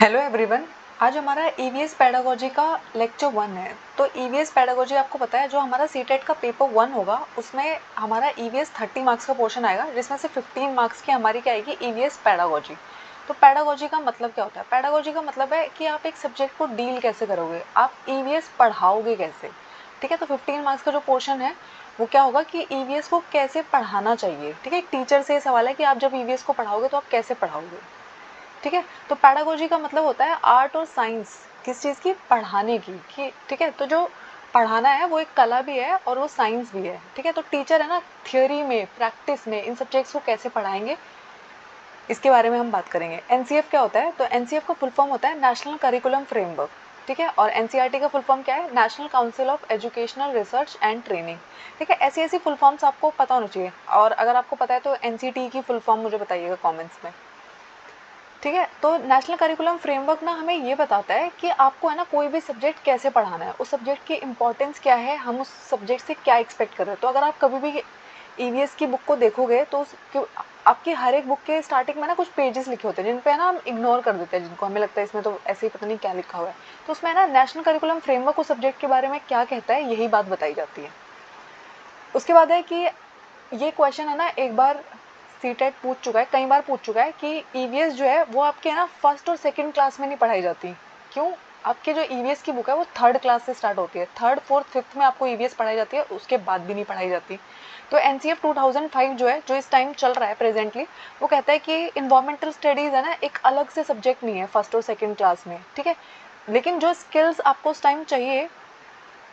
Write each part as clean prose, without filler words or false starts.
Hello everyone. आज हमारा EVS pedagogy का लेक्चर 1 है। तो ईवीएस पेडागोजी आपको पता है जो हमारा सीटेट का पेपर 1 होगा उसमें हमारा ईवीएस 30 मार्क्स का पोर्शन आएगा, जिसमें से 15 मार्क्स की हमारी क्या आएगी, ईवीएस पेडागोजी। तो पेडागोजी का मतलब क्या होता है? पेडागोजी का मतलब है कि आप एक सब्जेक्ट को डील कैसे करोगे, आप ईवीएस पढ़ाओगे कैसे। ठीक है, तो 15 मार्क्स का जो पोर्शन है वो क्या होगा कि ईवीएस को कैसे पढ़ाना चाहिए। ठीक है, एक टीचर से सवाल है कि आप जब ईवीएस को पढ़ाओगे तो आप कैसे पढ़ाओगे। ठीक है, तो पैडागोजी का मतलब होता है आर्ट और साइंस किस चीज़ की, पढ़ाने की। कि ठीक है, तो जो पढ़ाना है वो एक कला भी है और वो साइंस भी है। ठीक है, तो टीचर है ना, थ्योरी में प्रैक्टिस में इन सब्जेक्ट्स को कैसे पढ़ाएंगे इसके बारे में हम बात करेंगे। एनसीएफ क्या होता है? तो एनसीएफ का फुल फॉर्म होता है नेशनल करिकुलम फ्रेमवर्क। ठीक है, और एनसीईआरटी का फुल फॉर्म क्या है? National council of educational research and training. ठीक है, ऐसी ऐसी फुल फॉर्म्स आपको पता होना चाहिए, और अगर आपको पता है तो एनसीटी की फुल फॉर्म मुझे बताइएगा कमेंट्स में। ठीक है, तो नेशनल करिकुलम फ्रेमवर्क ना हमें ये बताता है कि आपको है ना कोई भी सब्जेक्ट कैसे पढ़ाना है, उस सब्जेक्ट की इंपॉर्टेंस क्या है, हम उस सब्जेक्ट से क्या एक्सपेक्ट कर रहे हैं। तो अगर आप कभी भी ईवीएस की बुक को देखोगे तो आपकी हर एक बुक के स्टार्टिंग में ना कुछ पेजेस लिखे होते हैं जिन पे है ना हम इग्नोर कर देते हैं, जिनको हमें लगता है इसमें तो ऐसे ही पता नहीं क्या लिखा हुआ है। तो उसमें ना नेशनल करिकुलम फ्रेमवर्क उस सब्जेक्ट के बारे में क्या कहता है, यही बात बताई जाती है। उसके बाद है कि ये क्वेश्चन है ना एक बार सीटेट पूछ चुका है, कई बार पूछ चुका है कि ईवीएस जो है वो आपके है ना फर्स्ट और सेकंड क्लास में नहीं पढ़ाई जाती। क्यों? आपके जो ईवीएस की बुक है वो थर्ड क्लास से स्टार्ट होती है, थर्ड फोर्थ फिफ्थ में आपको ईवीएस पढ़ाई जाती है, उसके बाद भी नहीं पढ़ाई जाती। तो एनसीएफ 2005 जो है, जो इस टाइम चल रहा है प्रेजेंटली, वो कहता है कि इन्वायरमेंटल स्टडीज है ना एक अलग से सब्जेक्ट नहीं है फर्स्ट और सेकेंड क्लास में। ठीक है, लेकिन जो स्किल्स आपको उस टाइम चाहिए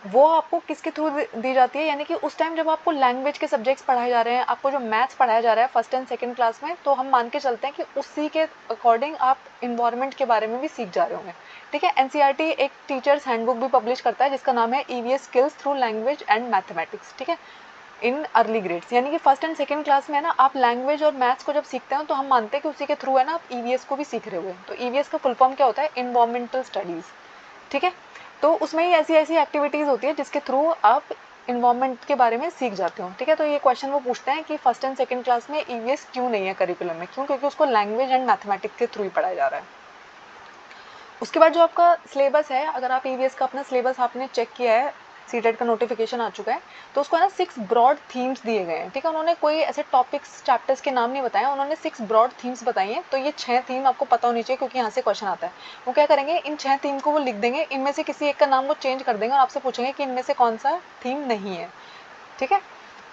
वो आपको किसके थ्रू दी जाती है, यानी कि उस टाइम जब आपको लैंग्वेज के सब्जेक्ट्स पढ़ाए जा रहे हैं, आपको जो मैथ्स पढ़ाया जा रहा है फर्स्ट एंड सेकंड क्लास में, तो हम मान के चलते हैं कि उसी के अकॉर्डिंग आप इन्वायरमेंट के बारे में भी सीख जा रहे होंगे। ठीक है, एनसीईआरटी एक टीचर्स हैंडबुक भी पब्लिश करता है जिसका नाम है EVS skills through language and mathematics. ठीक है, इन अर्ली ग्रेड्स, यानी कि फर्स्ट एंड सेकंड क्लास में है ना आप लैंग्वेज और मैथ्स को जब सीखते हैं तो हम मानते हैं कि उसी के थ्रू है ना आप ईवीएस को भी सीख रहे हुए। तो ईवीएस का फुल फॉर्म क्या होता है? Environmental studies. ठीक है, तो उसमें ही ऐसी ऐसी एक्टिविटीज़ होती है जिसके थ्रू आप इन्वायरमेंट के बारे में सीख जाते हो। ठीक है, तो ये क्वेश्चन वो पूछते हैं कि फर्स्ट एंड सेकंड क्लास में ईवीएस क्यों नहीं है करिकुलम में। क्यों? क्योंकि उसको लैंग्वेज एंड मैथमेटिक्स के थ्रू ही पढ़ाया जा रहा है। उसके बाद जो आपका सिलेबस है, अगर आप ईवीएस का अपना सिलेबस आपने चेक किया है, सीटेट का नोटिफिकेशन आ चुका है, तो उसको है ना 6 ब्रॉड थीम्स दिए गए हैं। ठीक है, उन्होंने कोई ऐसे टॉपिक्स चैप्टर्स के नाम नहीं बताए, उन्होंने 6 ब्रॉड थीम्स बताई हैं। तो ये 6 थीम आपको पता होनी चाहिए क्योंकि यहाँ से क्वेश्चन आता है। वो क्या करेंगे, इन 6 थीम को वो लिख देंगे, इनमें से किसी एक का नाम वो चेंज कर देंगे और आपसे पूछेंगे कि इनमें से कौन सा थीम नहीं है। ठीक है,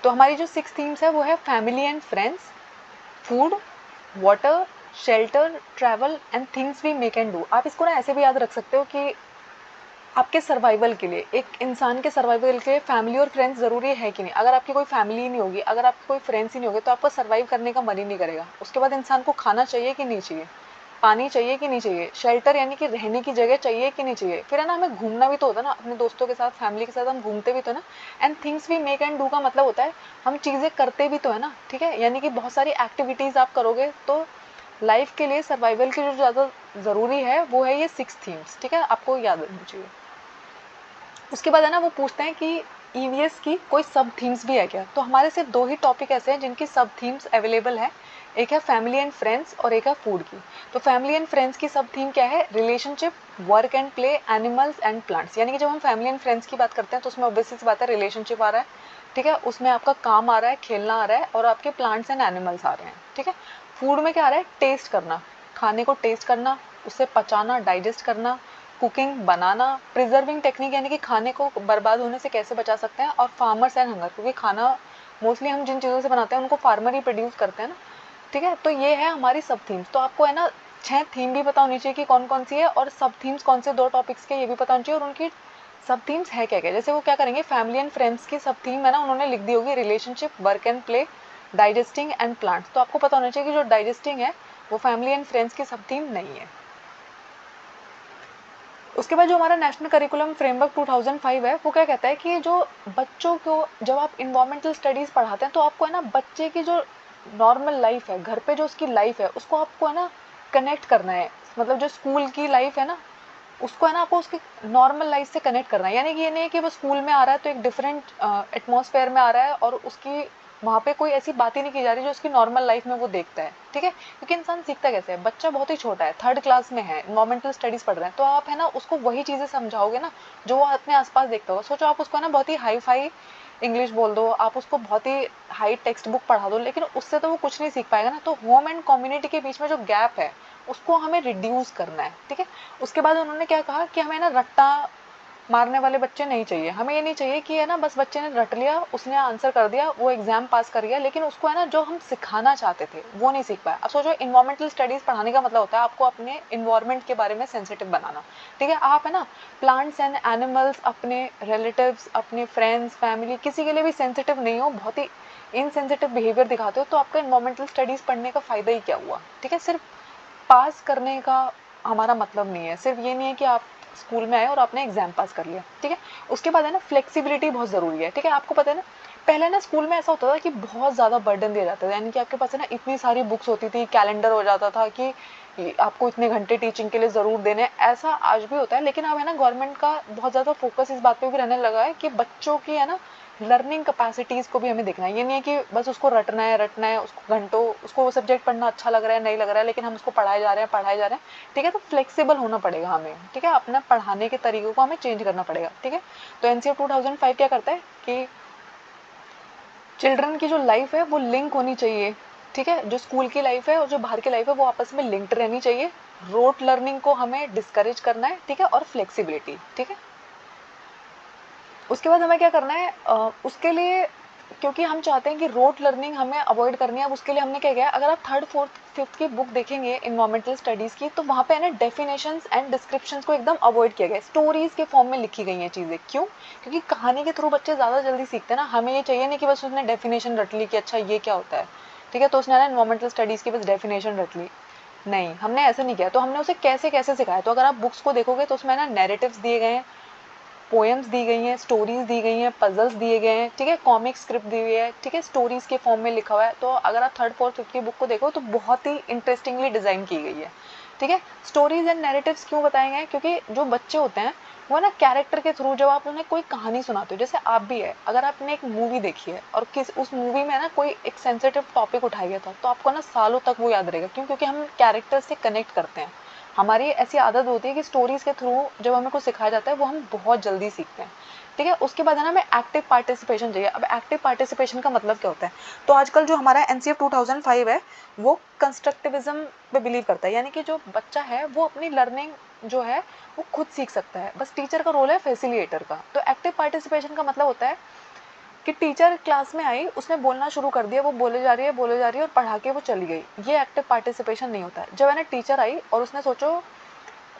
तो हमारी जो 6 थीम्स है वो है family and friends, food, water, shelter, travel and things we make and do. आप इसको ना ऐसे भी याद रख सकते हो कि आपके सर्वाइवल के लिए, एक इंसान के सर्वाइवल के लिए फैमिली और फ्रेंड्स ज़रूरी है कि नहीं। अगर आपकी कोई फैमिली ही नहीं होगी, अगर आपके कोई फ्रेंड्स ही नहीं होगे, तो आपको सर्वाइव करने का मन ही नहीं करेगा। उसके बाद इंसान को खाना चाहिए कि नहीं चाहिए, पानी चाहिए कि नहीं चाहिए, शेल्टर यानी कि रहने की जगह चाहिए कि नहीं चाहिए, फिर है ना हमें घूमना भी तो होता है ना, अपने दोस्तों के साथ फैमिली के साथ हम घूमते भी तो है ना। And things we make and do का मतलब होता है हम चीज़ें करते भी तो है ना। ठीक है, यानी कि बहुत सारी एक्टिविटीज़ आप करोगे तो लाइफ के लिए, सर्वाइवल के जो ज़्यादा ज़रूरी है वो है ये 6 थीम्स। ठीक है, आपको याद रखनी चाहिए। उसके बाद है ना वो पूछते हैं कि ईवीएस की कोई सब थीम्स भी है क्या। तो हमारे सिर्फ 2 ही टॉपिक ऐसे हैं जिनकी सब थीम्स अवेलेबल है, एक है फैमिली एंड फ्रेंड्स और एक है फूड की। तो फैमिली एंड फ्रेंड्स की सब थीम क्या है? Relationship, work and play, animals and plants. यानी कि जब हम फैमिली एंड फ्रेंड्स की बात करते हैं तो उसमें ऑब्वियसली सी बात है रिलेशनशिप आ रहा है। ठीक है, उसमें आपका काम आ रहा है, खेलना आ रहा है, और आपके प्लांट्स एंड एनिमल्स आ रहे हैं। ठीक है, फूड में क्या आ रहा है? टेस्ट करना, खाने को टेस्ट करना, उसे पचाना, डाइजेस्ट करना, कुकिंग, बनाना, प्रिजर्विंग टेक्निक यानी कि खाने को बर्बाद होने से कैसे बचा सकते हैं, और फार्मर्स एंड हंगर, क्योंकि खाना मोस्टली हम जिन चीज़ों से बनाते हैं उनको फार्मर ही प्रोड्यूस करते हैं ना। ठीक है, तो ये है हमारी सब थीम्स। तो आपको है ना 6 थीम भी पता होनी चाहिए कि कौन कौन सी है, और सब थीम्स कौन से 2 टॉपिक्स के ये भी पता होनी चाहिए, और उनकी सब थीम्स है क्या क्या। जैसे वो क्या करेंगे, फैमिली एंड फ्रेंड्स की सब थीम है ना उन्होंने लिख दी होगी relationship, work and play, digesting and plants. तो आपको पता होना चाहिए कि जो डाइजेस्टिंग है वो फैमिली एंड फ्रेंड्स की सब थीम नहीं है। उसके बाद जो हमारा नेशनल करिकुलम फ्रेमवर्क 2005 है वो क्या कहता है कि जो बच्चों को जब आप इन्वायरमेंटल स्टडीज़ पढ़ाते हैं तो आपको है ना बच्चे की जो नॉर्मल लाइफ है, घर पे जो उसकी लाइफ है, उसको आपको है ना कनेक्ट करना है। मतलब जो स्कूल की लाइफ है ना, उसको है ना आपको उसकी नॉर्मल लाइफ से कनेक्ट करना है। यानी कि ये नहीं है कि वो स्कूल में आ रहा है तो एक डिफरेंट एटमॉस्फेयर में आ रहा है और उसकी वहाँ पे कोई ऐसी बात ही नहीं की जा रही जो उसकी नॉर्मल लाइफ में वो देखता है, ठीक है। क्योंकि इंसान सीखता कैसे है, बच्चा बहुत ही छोटा है, 3rd क्लास में है, इन्वायरमेंटल स्टडीज पढ़ रहे हैं, तो आप है ना उसको वही चीज़ें समझाओगे ना जो वो अपने आसपास देखता होगा। सोचो आप उसको है ना बहुत ही हाई फाई इंग्लिश बोल दो, आप उसको बहुत ही हाई टेक्स्ट बुक पढ़ा दो, लेकिन उससे तो वो कुछ नहीं सीख पाएगा ना। तो होम एंड कम्युनिटी के बीच में जो गैप है उसको हमें रिड्यूस करना है, ठीक है। उसके बाद उन्होंने क्या कहा कि हमें ना रट्टा मारने वाले बच्चे नहीं चाहिए। हमें ये नहीं चाहिए कि है ना बस बच्चे ने रट लिया, उसने आंसर कर दिया, वो एग्जाम पास कर गया, लेकिन उसको है ना जो हम सिखाना चाहते थे वो नहीं सीख पाया। अब सोचो, इन्वायरमेंटल स्टडीज पढ़ाने का मतलब होता है आपको अपने इन्वायरमेंट के बारे में सेंसिटिव बनाना, ठीक है। आप है ना प्लांट्स एंड एनिमल्स, अपने रिलेटिव्स, अपने फ्रेंड्स, फैमिली, किसी के लिए भी सेंसिटिव नहीं हो, बहुत ही इनसेंसिटिव बिहेवियर दिखाते हो, तो आपका इन्वायरमेंटल स्टडीज पढ़ने का फ़ायदा ही क्या हुआ, ठीक है। सिर्फ पास करने का हमारा मतलब नहीं है, सिर्फ ये नहीं है कि आप स्कूल में आए और आपने एग्जाम पास कर लिया, ठीक है। उसके बाद है ना फ्लेक्सिबिलिटी बहुत ज़रूरी है, ठीक है। आपको पता है ना पहले ना स्कूल में ऐसा होता था कि बहुत ज़्यादा बर्डन दिया जाता था, यानी कि आपके पास है ना इतनी सारी बुक्स होती थी, कैलेंडर हो जाता था कि आपको इतने घंटे टीचिंग के लिए ज़रूर देने। ऐसा आज भी होता है, लेकिन अब है ना गवर्नमेंट का बहुत ज़्यादा फोकस इस बात पे भी रहने लगा है कि बच्चों की है ना लर्निंग कैपेसिटीज़ को भी हमें देखना है। ये नहीं है कि बस उसको रटना है, उसको घंटों उसको वो सब्जेक्ट पढ़ना अच्छा लग रहा है, नहीं लग रहा है, लेकिन हम उसको पढ़ाए जा रहे हैं, ठीक है। तो फ्लेक्सिबल होना पड़ेगा हमें, ठीक है। अपना पढ़ाने के तरीकों को हमें चेंज करना पड़ेगा, ठीक है। तो एनसीईआरटी 2005 क्या करता है कि चिल्ड्रन की जो लाइफ है वो लिंक होनी चाहिए, ठीक है। जो स्कूल की लाइफ है और जो बाहर की लाइफ है वो आपस में लिंक्ड रहनी चाहिए। रोट लर्निंग को हमें डिस्करेज करना है, ठीक है, और फ्लेक्सिबिलिटी, ठीक है। उसके बाद हमें क्या करना है, उसके लिए, क्योंकि हम चाहते हैं कि रोट लर्निंग हमें अवॉइड करनी है, अब उसके लिए हमने क्या किया, अगर आप 3rd 4th 5th की बुक देखेंगे इन्वायरमेंटल स्टडीज़ की, तो वहाँ पे है ना डेफिनेशंस एंड डिस्क्रिप्शंस को एकदम अवॉइड किया गया, स्टोरीज के फॉर्म में लिखी गई हैं चीज़ें। क्यों? क्योंकि कहानी के थ्रू बच्चे ज़्यादा जल्दी सीखते हैं ना। हमें ये चाहिए नहीं कि बस उसने डेफिनेशन रट ली कि अच्छा ये क्या होता है, ठीक है, तो उसने ना इन्वायरमेंटल स्टडीज़ की बस डेफिनेशन रट ली। नहीं, हमने ऐसा नहीं किया। तो हमने उसे कैसे कैसे सिखाया, तो अगर आप बुक्स को देखोगे तो उसमें ना नैरेटिव्स दिए गए हैं, पोएम्स दी गई हैं, स्टोरीज दी गई हैं, पजल्स दिए गए हैं, ठीक है, कॉमिक स्क्रिप्ट दी हुई है, ठीक है, स्टोरीज के फॉर्म में लिखा हुआ है। तो अगर आप 3rd 4th 5th की बुक को देखो तो बहुत ही इंटरेस्टिंगली डिज़ाइन की गई है, ठीक है। स्टोरीज एंड नैरेटिव्स क्यों बताए गए, क्योंकि जो बच्चे होते हैं वो ना कैरेक्टर के थ्रू, जब आप उन्हें कोई कहानी सुनाते हो, जैसे आप भी है, अगर आपने एक मूवी देखी है और किस उस मूवी में ना कोई एक सेंसिटिव टॉपिक उठाया गया था, तो आपको ना सालों तक वो याद रहेगा। क्यों? क्योंकि हम कैरेक्टर से कनेक्ट करते हैं। हमारी ऐसी आदत होती है कि स्टोरीज के थ्रू जब हमें कुछ सिखाया जाता है वो हम बहुत जल्दी सीखते हैं, ठीक है। उसके बाद है ना हमें एक्टिव पार्टिसिपेशन चाहिए। अब एक्टिव पार्टिसिपेशन का मतलब क्या होता है, तो आजकल जो हमारा एनसीईआरटी 2005 है वो कंस्ट्रक्टिविज्म पे बिलीव करता है, यानी कि जो बच्चा है वो अपनी लर्निंग जो है वो खुद सीख सकता है, बस टीचर का रोल है फैसिलिटेटर का। तो एक्टिव पार्टिसिपेशन का मतलब होता है कि टीचर क्लास में आई, उसने बोलना शुरू कर दिया, वो बोले जा रही है और पढ़ा के वो चली गई, ये एक्टिव पार्टिसिपेशन नहीं होता है। जब है ना टीचर आई और उसने, सोचो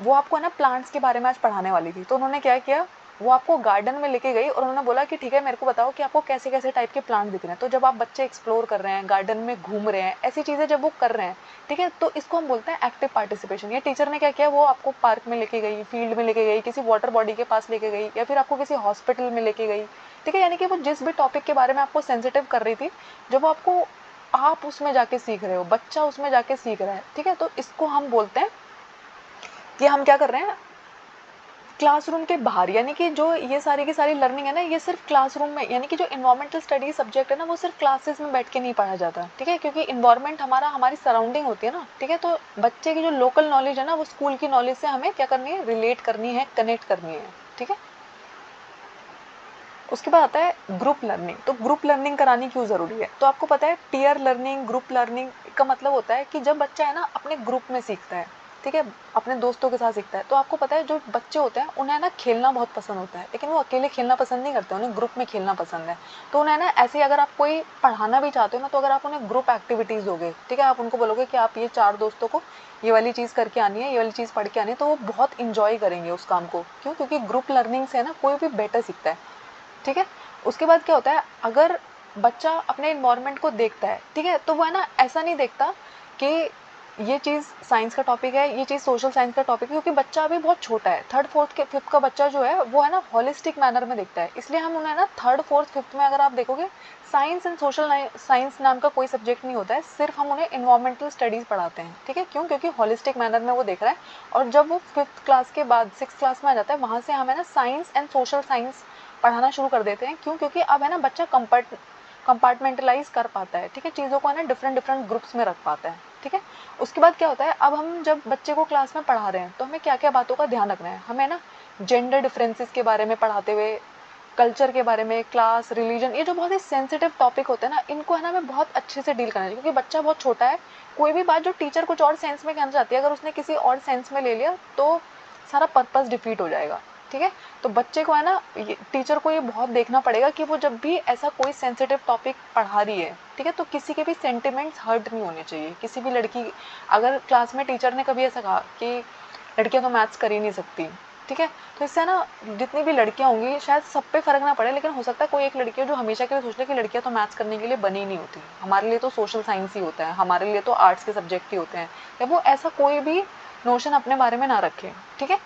वो आपको है ना प्लांट्स के बारे में आज पढ़ाने वाली थी, तो उन्होंने क्या किया, वो आपको गार्डन में लेके गई और उन्होंने बोला कि ठीक है मेरे को बताओ कि आपको कैसे कैसे टाइप के प्लांट दिख रहे हैं। तो जब आप बच्चे एक्सप्लोर कर रहे हैं, गार्डन में घूम रहे हैं, ऐसी चीज़ें जब वो कर रहे हैं, ठीक है, तो इसको हम बोलते हैं एक्टिव पार्टिसिपेशन। ये टीचर ने क्या किया, वो आपको पार्क में लेके गई, फील्ड में लेके गई, किसी वाटर बॉडी के पास लेके गई, या फिर आपको किसी हॉस्पिटल में लेके गई, ठीक है। यानी कि वो जिस भी टॉपिक के बारे में आपको सेंसिटिव कर रही थी, जब आपको, आप उसमें जाके सीख रहे हो, बच्चा उसमें जाके सीख रहा है, ठीक है, तो इसको हम बोलते हैं कि हम क्या कर रहे हैं क्लासरूम के बाहर। यानी कि जो ये सारी की सारी लर्निंग है ना, ये सिर्फ क्लासरूम में, यानी कि जो इन्वायरमेंटल स्टडी सब्जेक्ट है ना वो सिर्फ क्लासेस में बैठ के नहीं पढ़ा जाता, ठीक है, क्योंकि इन्वायरमेंट हमारा हमारी सराउंडिंग होती है ना, ठीक है। तो बच्चे की जो लोकल नॉलेज है ना वो स्कूल की नॉलेज से हमें क्या करनी है, रिलेट करनी है, कनेक्ट करनी है, ठीक है। उसके बाद आता है ग्रुप लर्निंग। तो ग्रुप लर्निंग करानी क्यों ज़रूरी है, तो आपको पता है पीयर लर्निंग, ग्रुप लर्निंग का मतलब होता है कि जब बच्चा है ना अपने ग्रुप में सीखता है, ठीक है, अपने दोस्तों के साथ सीखता है। तो आपको पता है जो बच्चे होते हैं उन्हें ना खेलना बहुत पसंद होता है, लेकिन वो अकेले खेलना पसंद नहीं करते, उन्हें ग्रुप में खेलना पसंद है। तो उन्हें ना ऐसे, अगर आप कोई पढ़ाना भी चाहते हो ना, तो अगर आप उन्हें ग्रुप एक्टिविटीज़ दोगे, ठीक है, आप उनको बोलोगे कि आप ये 4 दोस्तों को ये वाली चीज़ करके आनी है, ये वाली चीज़ पढ़ के आनी है, तो वो बहुत इंजॉय करेंगे उस काम को। क्यों? क्योंकि ग्रुप लर्निंग से है ना कोई भी बेटर सीखता है, ठीक है। उसके बाद क्या होता है, अगर बच्चा अपने इन्वायरमेंट को देखता है, ठीक है, तो वो है ना ऐसा नहीं देखता कि ये चीज़ साइंस का टॉपिक है, ये चीज़ सोशल साइंस का टॉपिक है, क्योंकि बच्चा अभी बहुत छोटा है। 3rd 4th के 5th का बच्चा जो है वो है ना होलिस्टिक मैनर में देखता है, इसलिए हम उन्हें ना 3rd 4th 5th में, अगर आप देखोगे, साइंस एंड सोशल साइंस नाम का कोई सब्जेक्ट नहीं होता है, सिर्फ हम उन्हें इन्वायरमेंटल स्टडीज़ पढ़ाते हैं, ठीक है। क्यों? क्योंकि होलिस्टिक मैनर में वो देख रहा है। और जब वो 5th क्लास के बाद 6th क्लास में आ जाता है, वहाँ से हमें ना साइंस एंड सोशल साइंस पढ़ाना शुरू कर देते हैं। क्यों? क्योंकि अब है ना बच्चा कंपार्टमेंटलाइज कर पाता है, ठीक है, चीज़ों को है ना डिफरेंट डिफरेंट ग्रुप्स में रख पाता है, ठीक है। उसके बाद क्या होता है, अब हम जब बच्चे को क्लास में पढ़ा रहे हैं तो हमें क्या क्या बातों का ध्यान रखना है। हमें ना जेंडर डिफरेंसेस के बारे में पढ़ाते हुए, कल्चर के बारे में, क्लास, रिलीजन, ये जो बहुत ही सेंसिटिव टॉपिक होते हैं ना, इनको है ना हमें बहुत अच्छे से डील करना चाहिए, क्योंकि बच्चा बहुत छोटा है। कोई भी बात जो टीचर कुछ और सेंस में कहना चाहती है, अगर उसने किसी और सेंस में ले लिया तो सारा पर्पस डिफीट हो जाएगा, ठीक है। तो बच्चे को है ना, टीचर को ये बहुत देखना पड़ेगा कि वो जब भी ऐसा कोई सेंसिटिव टॉपिक पढ़ा रही है, ठीक है, तो किसी के भी सेंटिमेंट्स हर्ट नहीं होने चाहिए। किसी भी लड़की, अगर क्लास में टीचर ने कभी ऐसा कहा कि लड़कियां तो मैथ्स कर ही नहीं सकती, ठीक है, तो इससे ना जितनी भी लड़कियां होंगी शायद सब पे फर्क ना पड़े, लेकिन हो सकता है कोई एक लड़की हो जो हमेशा के लिए सोच ले कि लड़कियां तो मैथ्स करने के लिए बनी नहीं होती, हमारे लिए तो सोशल साइंस ही होता है, हमारे लिए तो आर्ट्स के सब्जेक्ट ही होते हैं, या वो ऐसा कोई भी नोशन अपने बारे में ना रखे, ठीक है।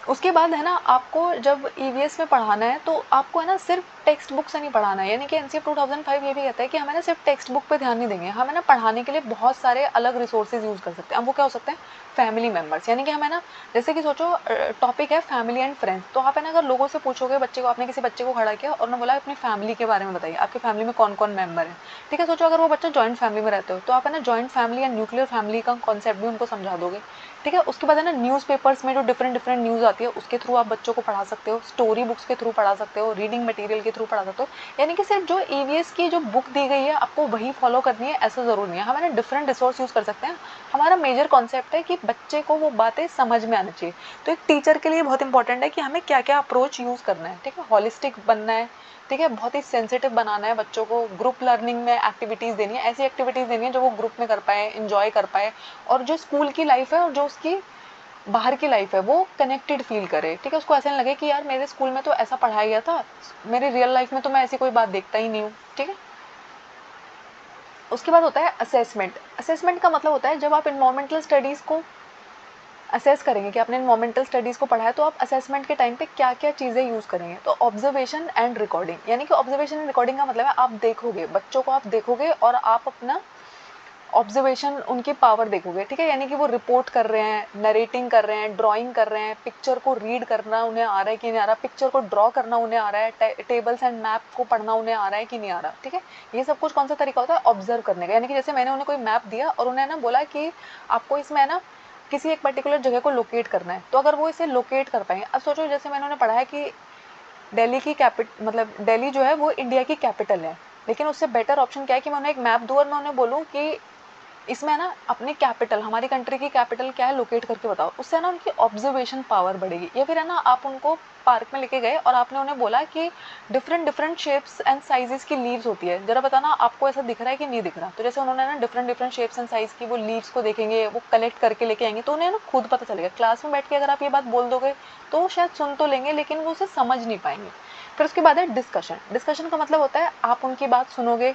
उसके बाद है ना, आपको जब ईवीएस में पढ़ाना है तो आपको है ना सिर्फ टेक्स्ट बुक से नहीं पढ़ाना है। यानी कि एनसीएफ 2005 ये भी कहता है कि हमें ना सिर्फ टेक्स्ट बुक पे ध्यान नहीं देंगे, हमें ना पढ़ाने के लिए बहुत सारे अलग रिसोर्सेज यूज़ कर सकते हैं। अब वो क्या हो सकते हैं, फैमिली मेम्बर्स, यानी कि हमें ना, जैसे कि सोचो टॉपिक है फैमिली एंड फ्रेंड्स, तो आप है ना अगर लोगों से पूछोगे, बच्चे को, आपने किसी बच्चे को खड़ा किया और उन्होंने बोला अपनी फैमिली के बारे में बताइए, आपकी फैमिली में कौन कौन मेंबर है, ठीक है। सोचो अगर वो बच्चा जॉइंट फैमिली में रहते हो तो आप है ना जॉइंट फैमिली या न्यूक्लियर फैमिली का कॉन्सेप्ट भी उनको समझा दोगे, ठीक है। उसके बाद है ना न्यूज़पेपर्स में जो डिफरेंट डिफरेंट न्यूज़ आती है उसके थ्रू आप बच्चों को पढ़ा सकते हो, स्टोरी बुक्स के थ्रू पढ़ा सकते हो, रीडिंग मटेरियल के थ्रू पढ़ा सकते हो। यानी कि सिर्फ जो ईवीएस की जो बुक दी गई है आपको वही फॉलो करनी है ऐसा ज़रूर नहीं है, हमें ना डिफरेंट रिसोर्स यूज़ कर सकते हैं। हमारा मेजर कॉन्सेप्ट है कि बच्चे को वो बातें समझ में आनी चाहिए। तो एक टीचर के लिए बहुत इंपॉर्टेंट है कि हमें क्या क्या अप्रोच यूज़ करना है, ठीक है, हॉलिस्टिक बनना है, ठीक है, बहुत ही सेंसिटिव बनाना है बच्चों को, ग्रुप लर्निंग में एक्टिविटीज़ देनी है, ऐसी एक्टिविटीज़ देनी है जो वो ग्रुप में कर पाए, इंजॉय कर पाए, और जो स्कूल की लाइफ है और जो उसकी बाहर की लाइफ है वो कनेक्टेड फील करे, ठीक है। उसको ऐसा नहीं लगे कि यार मेरे स्कूल में तो ऐसा पढ़ाया गया था, मेरी रियल लाइफ में तो मैं ऐसी कोई बात देखता ही नहीं हूँ, ठीक है। उसके बाद होता है असेसमेंट। असेसमेंट का मतलब होता है जब आप इन्वायरमेंटल स्टडीज़ को असेस करेंगे कि आपने इन्वायरमेंटल स्टडीज़ को पढ़ा है, तो आप असेसमेंट के टाइम पे क्या क्या चीज़ें यूज़ करेंगे। तो ऑब्जर्वेशन एंड रिकॉर्डिंग, यानी कि ऑब्जर्वेशन एंड रिकॉर्डिंग का मतलब है आप देखोगे, बच्चों को आप देखोगे और आप अपना ऑब्जर्वेशन उनकी पावर देखोगे, ठीक है। यानी कि वो रिपोर्ट कर रहे हैं, नरेटिंग कर रहे हैं, ड्राइंग कर रहे हैं, पिक्चर को रीड करना उन्हें आ रहा है कि नहीं आ रहा, पिक्चर को ड्रॉ करना उन्हें आ रहा है, टेबल्स एंड मैप को पढ़ना उन्हें आ रहा है कि नहीं आ रहा, ठीक है। ये सब कुछ कौन सा तरीका होता है, ऑब्जर्व करने का। यानी कि जैसे मैंने उन्हें कोई मैप दिया और उन्हें ना बोला कि आपको इसमें है ना किसी एक पर्टिकुलर जगह को लोकेट करना है, तो अगर वो इसे लोकेट कर पाएंगे। अब सोचो जैसे मैंने उन्हें पढ़ा है कि दिल्ली की मतलब दिल्ली जो है वो इंडिया की कैपिटल है, लेकिन उससे बेटर ऑप्शन क्या है कि मैं उन्हें एक मैप दूँ और मैं उन्हें बोलूँ कि इसमें ना अपनी कैपिटल, हमारी कंट्री की कैपिटल क्या है लोकेट करके बताओ। उससे ना उनकी ऑब्जर्वेशन पावर बढ़ेगी। या फिर है ना आप उनको पार्क में लेके गए और आपने उन्हें बोला कि different different shapes and sizes की लीव्स होती है, जरा बताना आपको ऐसा दिख रहा है कि नहीं दिख रहा। तो जैसे उन्होंने ना different different shapes and size की वो लीव्स को देखेंगे, वो कलेक्ट करके लेके आएंगे, तो उन्हें ना खुद पता चलेगा। क्लास में बैठ के अगर आप ये बात बोल दोगे तो वो शायद सुन तो लेंगे लेकिन वो उसे समझ नहीं पाएंगे। फिर उसके बाद है डिस्कशन। डिस्कशन का मतलब होता है आप उनकी बात सुनोगे,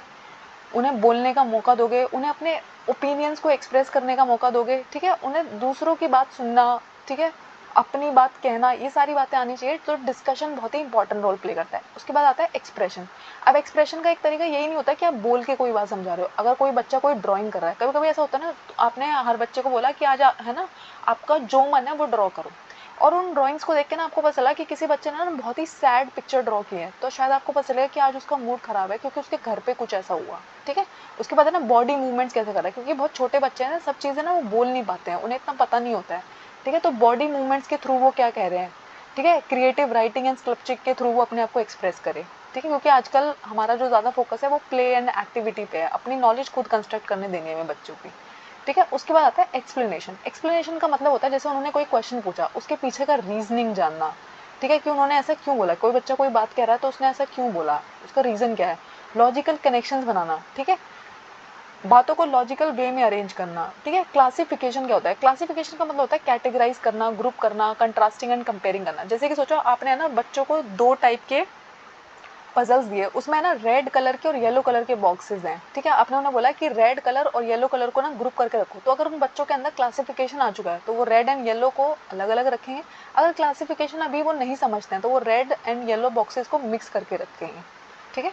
उन्हें बोलने का मौका दोगे, उन्हें अपने ओपिनियंस को एक्सप्रेस करने का मौका दोगे, ठीक है, उन्हें दूसरों की बात सुनना, ठीक है, अपनी बात कहना, ये सारी बातें आनी चाहिए। तो डिस्कशन बहुत ही इंपॉर्टेंट रोल प्ले करता है। उसके बाद आता है एक्सप्रेशन। अब एक्सप्रेशन का एक तरीका यही नहीं होता कि आप बोल के कोई बात समझा रहे हो। अगर कोई बच्चा कोई ड्राइंग कर रहा है, कभी कभी ऐसा होता है ना, तो आपने हर बच्चे को बोला कि आज है ना आपका जो मन है वो ड्रॉ करो, और उन ड्राइंग्स को देख के ना आपको पता चला कि किसी बच्चे ने ना बहुत ही सैड पिक्चर ड्रॉ की है, तो शायद आपको पता चलेगा कि आज उसका मूड खराब है क्योंकि उसके घर पे कुछ ऐसा हुआ, ठीक है। उसके बाद है ना बॉडी मूवमेंट्स कैसे कर रहा है, क्योंकि बहुत छोटे बच्चे हैं ना, सब चीज़ें ना वो बोल नहीं पाते हैं, उन्हें इतना पता नहीं होता है, ठीक है। तो बॉडी मूवमेंट्स के थ्रू वो क्या कह रहे हैं, ठीक है, क्रिएटिव राइटिंग एंड स्कल्पचरिंग के थ्रू वो अपने आप को एक्सप्रेस करे, ठीक है। क्योंकि आजकल हमारा जो ज़्यादा फोकस है वो प्ले एंड एक्टिविटी पे है, अपनी नॉलेज खुद कंस्ट्रक्ट करने देने में बच्चों की, ठीक है। उसके बाद आता है एक्सप्लेनेशन। एक्सप्लेनेशन का मतलब होता है जैसे उन्होंने कोई क्वेश्चन पूछा उसके पीछे का रीजनिंग जानना, ठीक है, कि उन्होंने ऐसा क्यों बोला। कोई बच्चा कोई बात कह रहा है तो उसने ऐसा क्यों बोला, उसका रीज़न क्या है। लॉजिकल कनेक्शंस बनाना, ठीक है, बातों को लॉजिकल वे में अरेंज करना, ठीक है। क्लासिफिकेशन क्या होता है, क्लासिफिकेशन का मतलब होता है कैटेगराइज करना, ग्रुप करना, कंट्रास्टिंग एंड कंपेयरिंग करना। जैसे कि सोचो आपने ना बच्चों को दो टाइप के पजल्स दिए, उसमें ना रेड कलर के और येलो कलर के बॉक्सेस हैं, ठीक है। आपने उन्हें बोला कि रेड कलर और येलो कलर को ना ग्रुप करके रखो, तो अगर उन बच्चों के अंदर क्लासिफिकेशन आ चुका है तो वो रेड एंड येलो को अलग अलग रखेंगे। अगर क्लासिफिकेशन अभी वो नहीं समझते हैं तो वो रेड एंड येलो बॉक्सेस को मिक्स करके रखेंगे, ठीक है।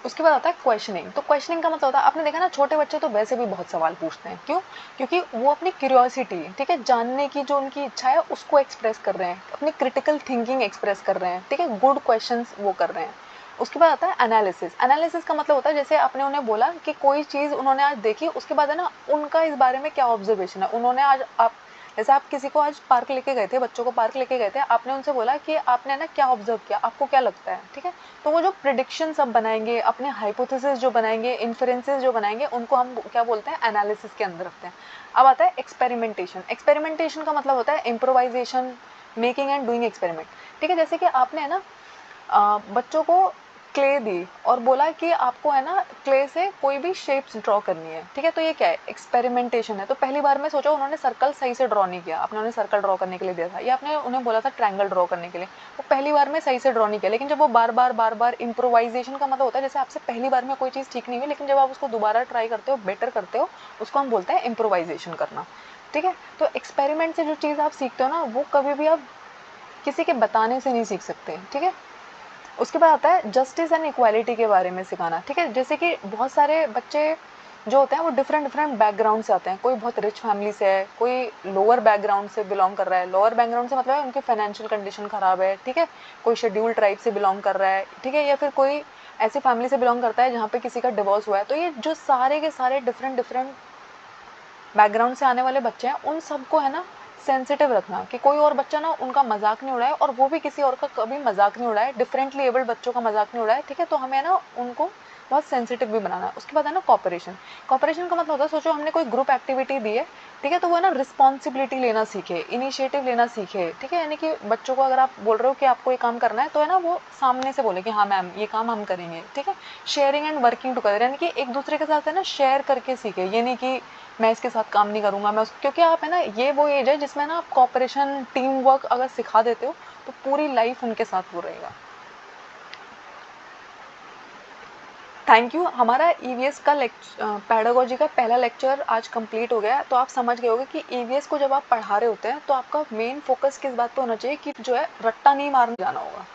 उसके बाद आता है क्वेश्चनिंग। तो क्वेश्चनिंग का मतलब होता है, आपने देखा ना छोटे बच्चे तो वैसे भी बहुत सवाल पूछते हैं, क्यों? क्योंकि वो अपनी क्यूरियोसिटी, ठीक है, जानने की जो उनकी इच्छा है उसको एक्सप्रेस कर रहे हैं, अपनी क्रिटिकल थिंकिंग एक्सप्रेस कर रहे हैं, ठीक है, गुड क्वेश्चंस वो कर रहे हैं। उसके बाद आता है एनालिसिस। एनालिसिस का मतलब होता है जैसे आपने उन्हें बोला कि कोई चीज़ उन्होंने आज देखी, उसके बाद है ना उनका इस बारे में क्या ऑब्जर्वेशन है, उन्होंने आज आप जैसे आप किसी को आज पार्क लेके गए थे, बच्चों को पार्क लेके गए थे, आपने उनसे बोला कि आपने ना क्या ऑब्जर्व किया, आपको क्या लगता है, ठीक है? तो वो जो प्रिडिक्शन सब बनाएंगे, अपने हाइपोथेसिस जो बनाएंगे, इन्फरेंसेस जो बनाएंगे, उनको हम क्या बोलते हैं, एनालिसिस के अंदर रखते हैं। अब आता है एक्सपेरिमेंटेशन। एक्सपेरिमेंटेशन का मतलब होता है improvisation, making and doing experiment, ठीक है? जैसे कि आपने है ना बच्चों को क्ले दी और बोला कि आपको है ना क्ले से कोई भी शेप्स ड्रॉ करनी है, ठीक है? तो ये क्या है, एक्सपेरिमेंटेशन है। तो पहली बार में सोचा उन्होंने सर्कल सही से ड्रॉ नहीं किया, आपने उन्हें सर्कल ड्रॉ करने के लिए दिया था, या आपने उन्हें बोला था ट्रायंगल ड्रॉ करने के लिए, वो पहली बार में सही से ड्रॉ नहीं किया, लेकिन जब वो बार बार इम्प्रोवाइजेशन का मतलब होता है जैसे आपसे पहली बार में कोई चीज़ ठीक नहीं हुई, लेकिन जब आप उसको दोबारा ट्राई करते हो, बेटर करते हो, उसको हम बोलते हैं इम्प्रोवाइजेशन करना, ठीक है? तो एक्सपेरिमेंट से जो चीज़ आप सीखते हो ना, वो कभी भी आप किसी के बताने से नहीं सीख सकते, ठीक है? उसके बाद आता है जस्टिस एंड इक्वालिटी के बारे में सिखाना, ठीक है? जैसे कि बहुत सारे बच्चे जो होते हैं वो डिफरेंट डिफरेंट बैकग्राउंड से आते हैं, कोई बहुत रिच फैमिली से है, कोई लोअर बैकग्राउंड से बिलोंग कर रहा है। लोअर बैकग्राउंड से मतलब है उनकी फाइनेंशियल कंडीशन खराब है, ठीक है, कोई शेड्यूल ट्राइब से बिलोंग कर रहा है, ठीक है, या फिर कोई ऐसी फैमिली से बिलोंग करता है जहाँ पे किसी का डिवोर्स हुआ है। तो ये जो सारे के सारे डिफरेंट डिफरेंट बैकग्राउंड से आने वाले बच्चे हैं, उन सबको है ना सेंसिटिव रखना कि कोई और बच्चा ना उनका मजाक नहीं उड़ाए, और वो भी किसी और का कभी मजाक नहीं उड़ाए, डिफरेंटली एबल्ड बच्चों का मजाक नहीं उड़ाए, ठीक है? तो हमें ना उनको बहुत सेंसिटिव भी बनाना है। उसके बाद है ना कॉपरेशन। कॉपरेशन का मतलब होता है, सोचो हमने कोई ग्रुप एक्टिविटी दी है, ठीक है, तो वो है ना रिस्पॉन्सिबिलिटी लेना सीखे, इनिशिएटिव लेना सीखे, ठीक है? यानी कि बच्चों को अगर आप बोल रहे हो कि आपको ये काम करना है, तो है ना वो सामने से बोले कि हाँ मैम ये काम हम करेंगे, ठीक है? शेयरिंग एंड वर्किंग टुगेदर, यानी कि एक दूसरे के साथ है ना शेयर करके सीखे, ये नहीं कि मैं इसके साथ काम नहीं करूँगा, मैं उस क्योंकि आप है ना ये वो एज है जिसमें ना आप कॉपरेशन, टीम वर्क अगर सिखा देते हो तो पूरी लाइफ उनके साथ वो रहेगा। Thank you. हमारा ईवीएस का पेडागोजी का पहला लेक्चर आज कंप्लीट हो गया है। तो आप समझ गए होंगे कि ईवीएस को जब आप पढ़ा रहे होते हैं तो आपका मेन फोकस किस बात पे होना चाहिए कि जो है रट्टा नहीं मारने जाना होगा।